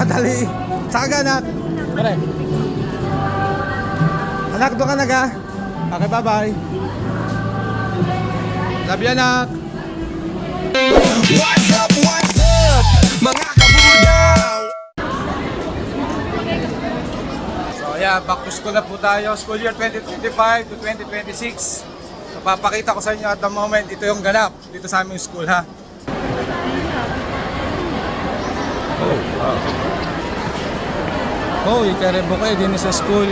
madali. Saka ka, anak. Pare. Anak, doon ka na ka. Okay, bye-bye. Love you, anak. What's up, mga kabudaw? So yeah, back to school na po tayo. School year 2025 to 2026. So papakita ko sa inyo at the moment, ito yung ganap dito sa aming school, ha. Oh, ikarebo kayo din sa school.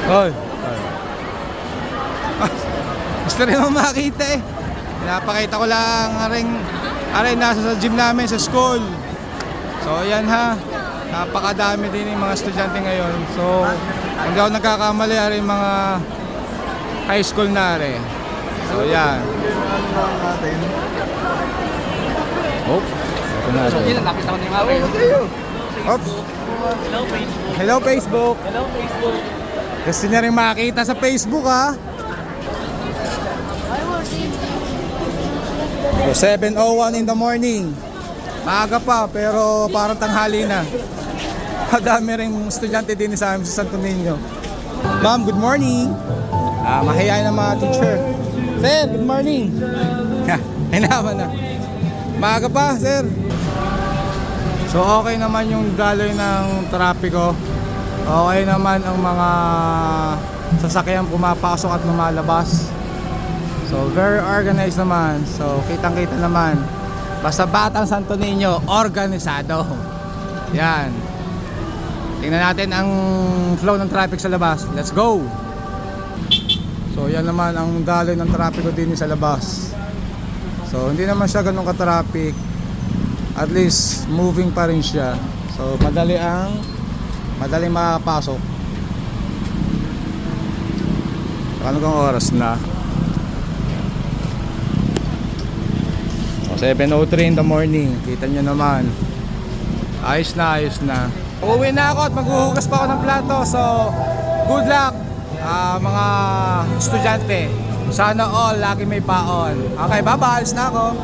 Hoy. Gusto rin mo makita eh. Pinapakita ko lang aring nasa sa gym namin sa school. So ayan ha. Napakadami din yung mga estudyante ngayon. So hindi ako nagkakamali aring mga high school na rin. So ayan. Oh. Ito na. Nakita ko na yung akin. Oops. Hello Facebook. Hello Facebook. Hello Facebook. Gusto niya rin makita sa Facebook, ha. So 7:01 in the morning. Maaga pa pero parang tanghali na. Madami rin estudyante din sa amin sa Santo Niño. Ma'am, good morning. Mahihayin ng mga teacher. Sir, good morning. Ay naman na. Maaga pa, sir. So okay naman yung daloy ng trapiko. Okay naman ang mga sasakyan pumapasok at lumalabas. So very organized naman. So kitang-kita naman. Basta Batang Santo Niño, organisado. Yan. Tingnan natin ang flow ng traffic sa labas. Let's go! So yan naman ang daloy ng trapiko din sa labas. So hindi naman siya ganun ka-traffic. At least moving pa rin siya. So madaling makakapasok. Ano kang oras na? 7:03 in the morning. Kita nyo naman. Ayos na, ayos na. Uuwi na ako at maghuhugas pa ako ng plato. So good luck mga estudyante. Sana all lagi may paon. Okay, bye-bye. Alis na ako.